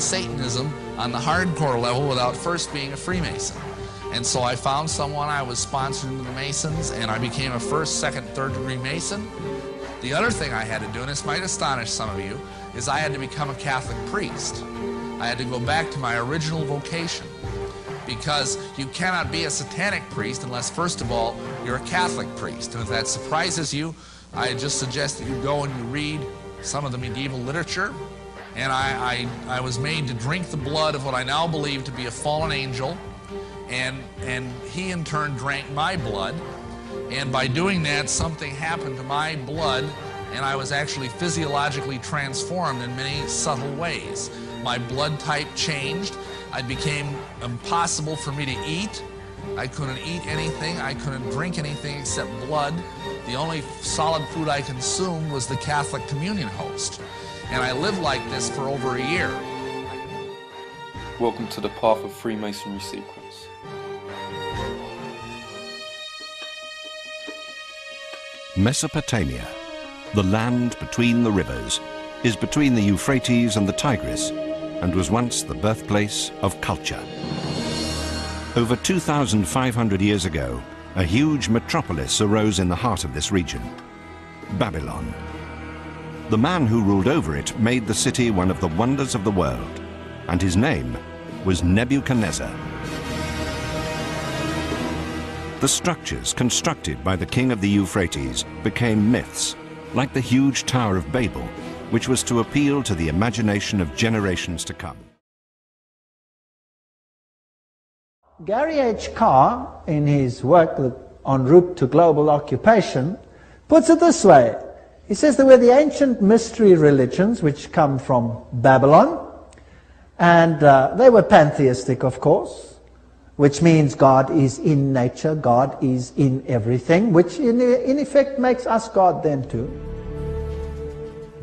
Satanism on the hardcore level without first being a Freemason. And so I found someone, I was sponsored into the Masons, and I became a first, second, third degree Mason. The other thing I had to do, and this might astonish some of you, is I had to become a Catholic priest. I had to go back to my original vocation, because you cannot be a satanic priest unless, first of all, you're a Catholic priest. And if that surprises you, I just suggest that you go and you read some of the medieval literature. And I was made to drink the blood of what I now believe to be a fallen angel, and he in turn drank my blood. And by doing that, something happened to my blood, and I was actually physiologically transformed in many subtle ways. My blood type changed. It became impossible for me to eat. I couldn't eat anything. I couldn't drink anything except blood. The only solid food I consumed was the Catholic communion host. And I lived like this for over a year. Welcome to the Path of Freemasonry sequence. Mesopotamia, the land between the rivers, is between the Euphrates and the Tigris, and was once the birthplace of culture. Over 2,500 years ago, a huge metropolis arose in the heart of this region, Babylon. The man who ruled over it made the city one of the wonders of the world, and his name was Nebuchadnezzar. The structures constructed by the king of the Euphrates became myths, like the huge Tower of Babel, which was to appeal to the imagination of generations to come. Gary H. Carr, in his work En route to global occupation, puts it this way. He says there were the ancient mystery religions which come from Babylon, and they were pantheistic, of course, which means God is in nature, God is in everything, which in effect makes us God then too.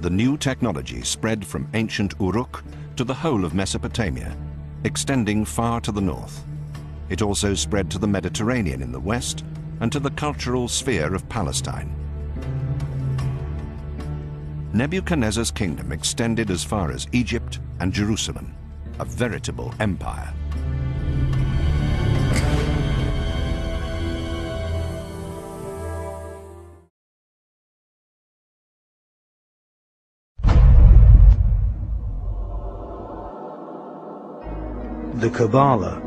The new technology spread from ancient Uruk to the whole of Mesopotamia, extending far to the north. It also spread to the Mediterranean in the west and to the cultural sphere of Palestine. Nebuchadnezzar's kingdom extended as far as Egypt and Jerusalem, a veritable empire. The Kabbalah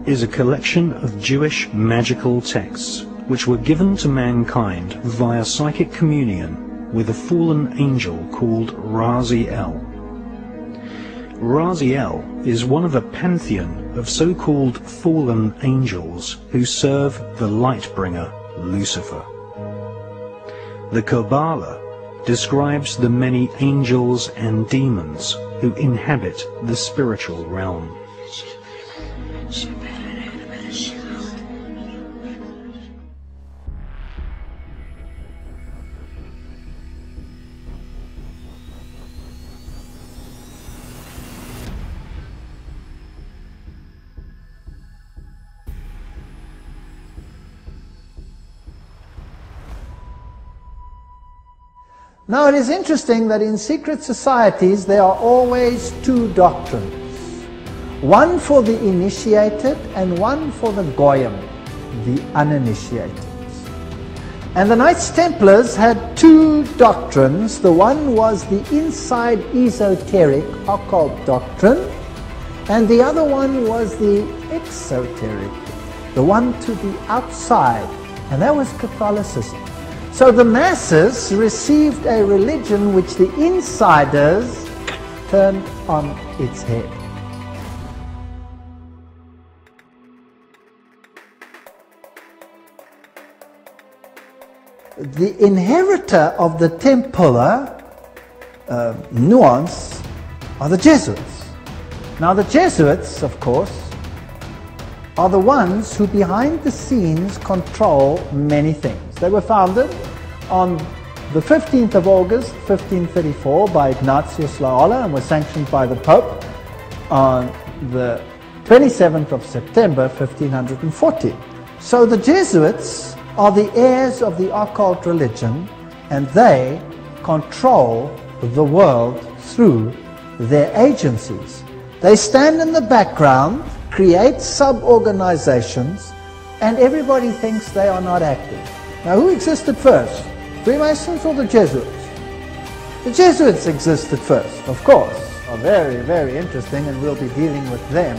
is a collection of Jewish magical texts which were given to mankind via psychic communion with a fallen angel called Raziel. Raziel is one of a pantheon of so-called fallen angels who serve the light-bringer Lucifer. The Kabbalah describes the many angels and demons who inhabit the spiritual realm. Now it is interesting that in secret societies there are always two doctrines. One for the initiated and one for the goyim, the uninitiated. And the Knights Templars had two doctrines. The one was the inside esoteric occult doctrine, and the other one was the exoteric, the one to the outside, and that was Catholicism. So the masses received a religion which the insiders turned on its head. The inheritor of the Templar nuance are the Jesuits. Now the Jesuits, of course, are the ones who behind the scenes control many things. They were founded on the 15th of August 1534 by Ignatius Loyola and were sanctioned by the Pope on the 27th of September 1540. So the Jesuits are the heirs of the occult religion, and they control the world through their agencies. They stand in the background, create sub-organizations, and everybody thinks they are not active. Now, who existed first? Freemasons or the Jesuits? The Jesuits existed first, of course. Are very, very interesting, and we'll be dealing with them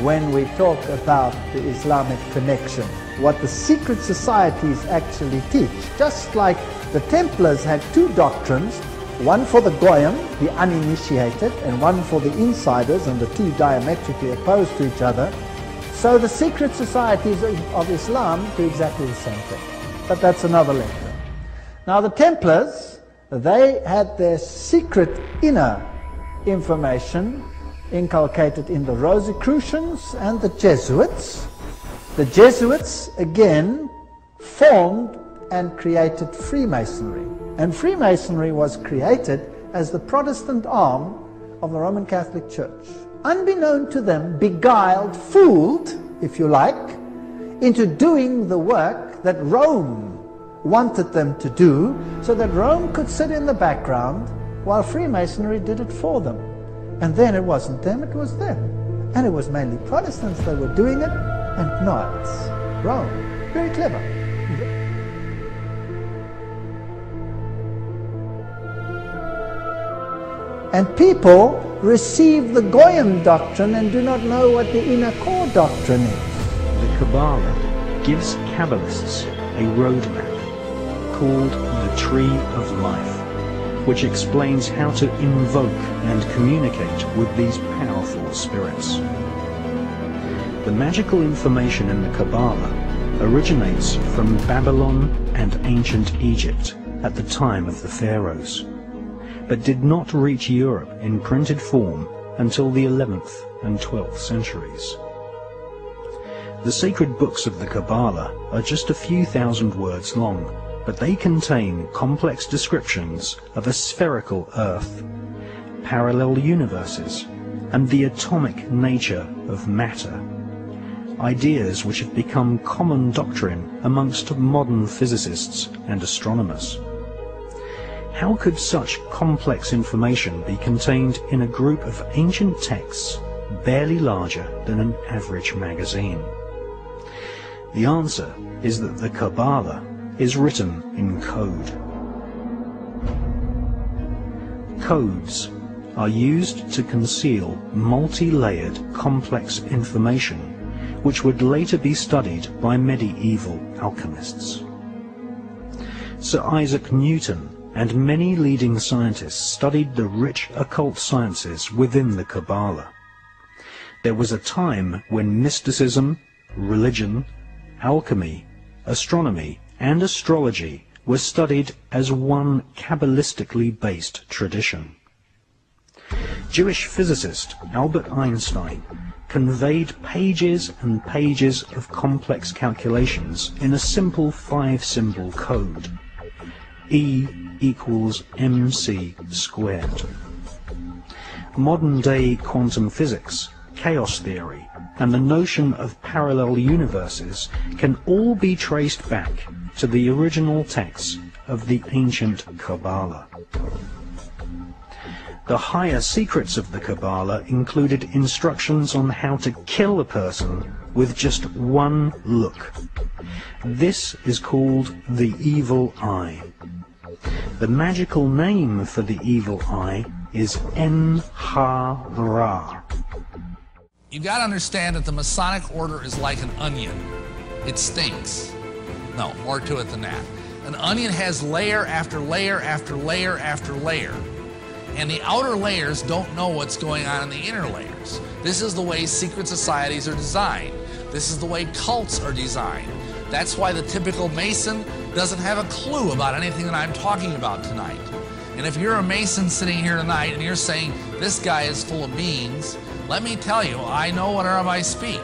when we talk about the Islamic connection, what the secret societies actually teach. Just like the Templars had two doctrines, one for the Goyim, the uninitiated, and one for the insiders, and the two diametrically opposed to each other, so the secret societies of Islam do exactly the same thing. But that's another lecture. Now the Templars, they had their secret inner information inculcated in the Rosicrucians and the Jesuits. The Jesuits, again, formed and created Freemasonry. And Freemasonry was created as the Protestant arm of the Roman Catholic Church. Unbeknown to them, beguiled, fooled, if you like, into doing the work that Rome wanted them to do, so that Rome could sit in the background while Freemasonry did it for them. And then it wasn't them, it was them. And it was mainly Protestants that were doing it, and not Rome. Very clever. And people receive the Goyim doctrine and do not know what the inner core doctrine is. The Kabbalah gives Kabbalists a roadmap called the Tree of Life, which explains how to invoke and communicate with these powerful spirits. The magical information in the Kabbalah originates from Babylon and ancient Egypt at the time of the pharaohs, but did not reach Europe in printed form until the 11th and 12th centuries. The sacred books of the Kabbalah are just a few thousand words long, but they contain complex descriptions of a spherical Earth, parallel universes, and the atomic nature of matter, ideas which have become common doctrine amongst modern physicists and astronomers. How could such complex information be contained in a group of ancient texts barely larger than an average magazine? The answer is that the Kabbalah is written in code. Codes are used to conceal multi-layered complex information which would later be studied by medieval alchemists. Sir Isaac Newton and many leading scientists studied the rich occult sciences within the Kabbalah. There was a time when mysticism, religion, alchemy, astronomy, and astrology were studied as one Kabbalistically based tradition. Jewish physicist Albert Einstein conveyed pages and pages of complex calculations in a simple 5-symbol code. E equals mc squared. Modern-day quantum physics, chaos theory, and the notion of parallel universes can all be traced back to the original texts of the ancient Kabbalah. The higher secrets of the Kabbalah included instructions on how to kill a person with just one look. This is called the evil eye. The magical name for the evil eye is En-ha-Ra. You've got to understand that the Masonic order is like an onion. It stinks. No, more to it than that. An onion has layer after layer after layer after layer. And the outer layers don't know what's going on in the inner layers. This is the way secret societies are designed. This is the way cults are designed. That's why the typical Mason doesn't have a clue about anything that I'm talking about tonight. And if you're a Mason sitting here tonight and you're saying, this guy is full of beans, let me tell you, I know whereof I speak.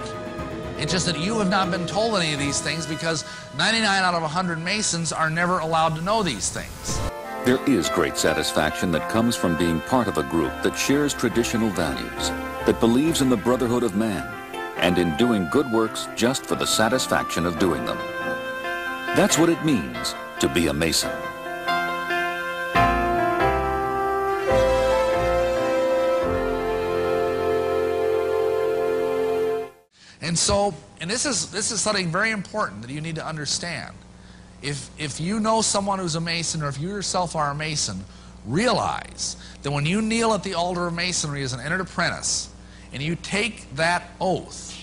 It's just that you have not been told any of these things because 99 out of 100 Masons are never allowed to know these things. There is great satisfaction that comes from being part of a group that shares traditional values, that believes in the brotherhood of man, and in doing good works just for the satisfaction of doing them. That's what it means to be a Mason. And so, and this is something very important that you need to understand. If you know someone who's a Mason, or if you yourself are a Mason, realize that when you kneel at the altar of Masonry as an entered apprentice, and you take that oath,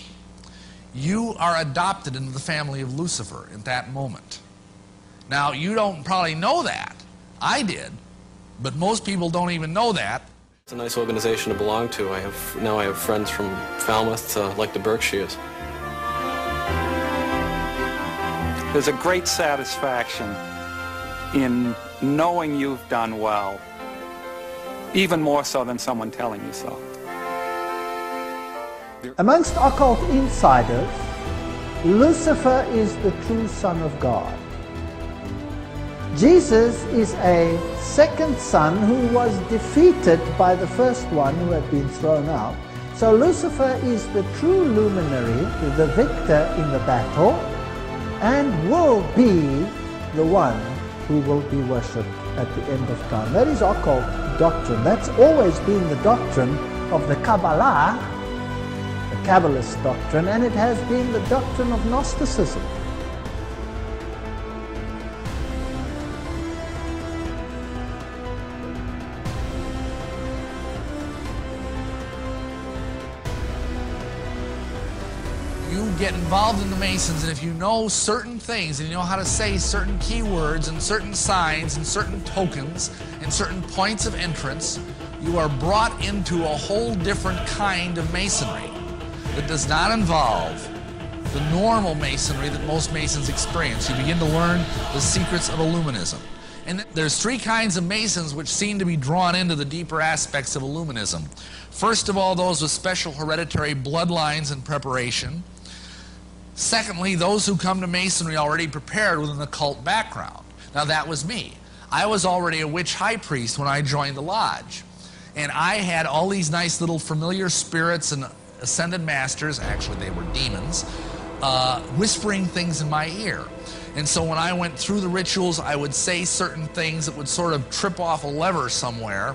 you are adopted into the family of Lucifer at that moment. Now, you don't probably know that. I did, but most people don't even know that. It's a nice organization to belong to. Now I have friends from Falmouth to like the Berkshires. There's a great satisfaction in knowing you've done well, even more so than someone telling you so. Amongst occult insiders, Lucifer is the true Son of God. Jesus is a second son who was defeated by the first one who had been thrown out. So Lucifer is the true luminary, the victor in the battle, and will be the one who will be worshipped at the end of time. That is occult doctrine. That's always been the doctrine of the Kabbalah, the Kabbalist doctrine, and it has been the doctrine of Gnosticism. You get involved in the Masons, and if you know certain things, and you know how to say certain keywords and certain signs and certain tokens and certain points of entrance, you are brought into a whole different kind of Masonry that does not involve the normal Masonry that most Masons experience. You begin to learn the secrets of Illuminism. And there's three kinds of Masons which seem to be drawn into the deeper aspects of Illuminism. First of all, those with special hereditary bloodlines and preparation. Secondly, those who come to Masonry already prepared with an occult background. Now, that was me. I was already a witch high priest when I joined the lodge. And I had all these nice little familiar spirits and ascended masters, actually they were demons, whispering things in my ear. And so when I went through the rituals, I would say certain things that would sort of trip off a lever somewhere,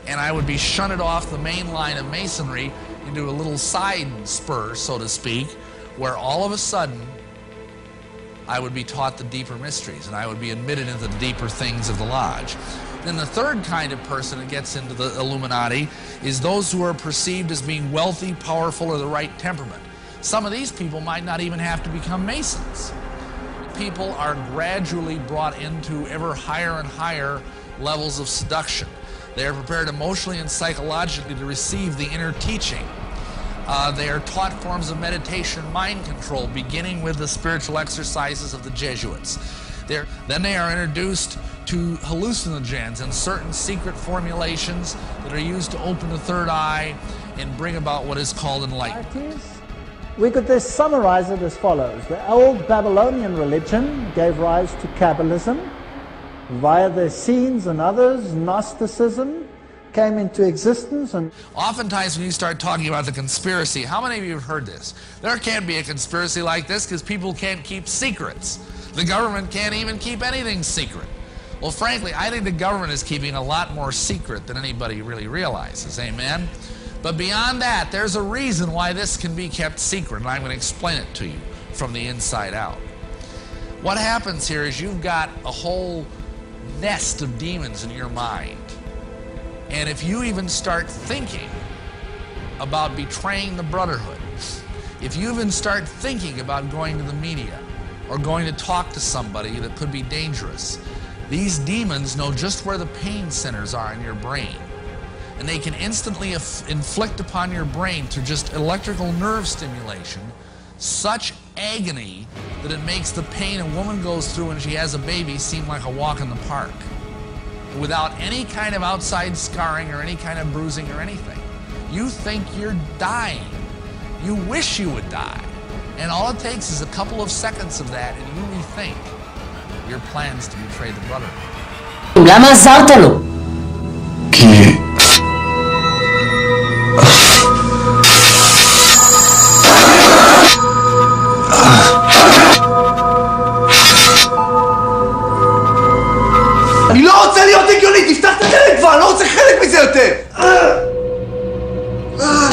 and I would be shunted off the main line of Masonry into a little side spur, so to speak, where all of a sudden I would be taught the deeper mysteries, and I would be admitted into the deeper things of the lodge. Then the third kind of person that gets into the Illuminati is those who are perceived as being wealthy, powerful, or the right temperament. Some of these people might not even have to become Masons. People are gradually brought into ever higher and higher levels of seduction. They are prepared emotionally and psychologically to receive the inner teaching. They are taught forms of meditation and mind control, beginning with the spiritual exercises of the Jesuits. Then they are introduced to hallucinogens and certain secret formulations that are used to open the third eye and bring about what is called enlightenment. We could just summarize it as follows. The old Babylonian religion gave rise to Kabbalism. Via the Essenes and others, Gnosticism came into existence. And oftentimes when you start talking about the conspiracy, how many of you have heard this? There can't be a conspiracy like this because people can't keep secrets. The government can't even keep anything secret. Well, frankly, I think the government is keeping a lot more secret than anybody really realizes, amen? But beyond that, there's a reason why this can be kept secret, and I'm going to explain it to you from the inside out. What happens here is you've got a whole nest of demons in your mind. And if you even start thinking about betraying the brotherhood, if you even start thinking about going to the media or going to talk to somebody that could be dangerous, these demons know just where the pain centers are in your brain. And they can instantly inflict upon your brain through just electrical nerve stimulation such agony that it makes the pain a woman goes through when she has a baby seem like a walk in the park, without any kind of outside scarring or any kind of bruising or anything. You think you're dying. You wish you would die. And all it takes is a couple of seconds of that, and you rethink your plans to betray the brotherhood. למה עזרת לו? כי... אני לא רוצה להיות הגיוני, תפתח את הדלת כבר, אני לא רוצה חלק מזה יותר!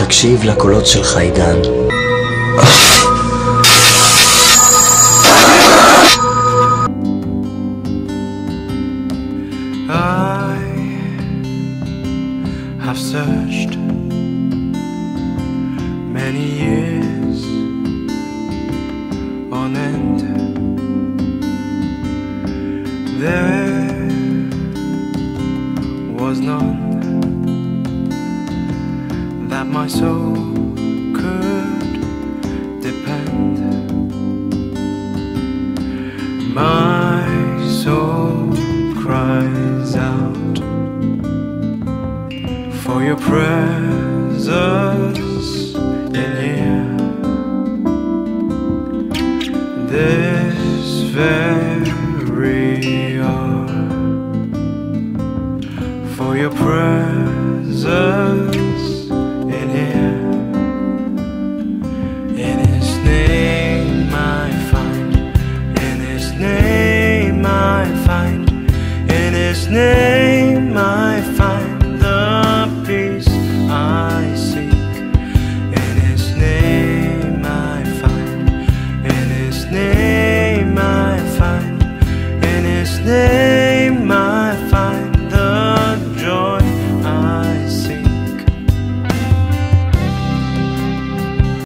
תקשיב לקולות שלך, עידן. My soul cries out for your presence in here. This very hour, for your presence in here. In His name I find, in His name I find, in His name I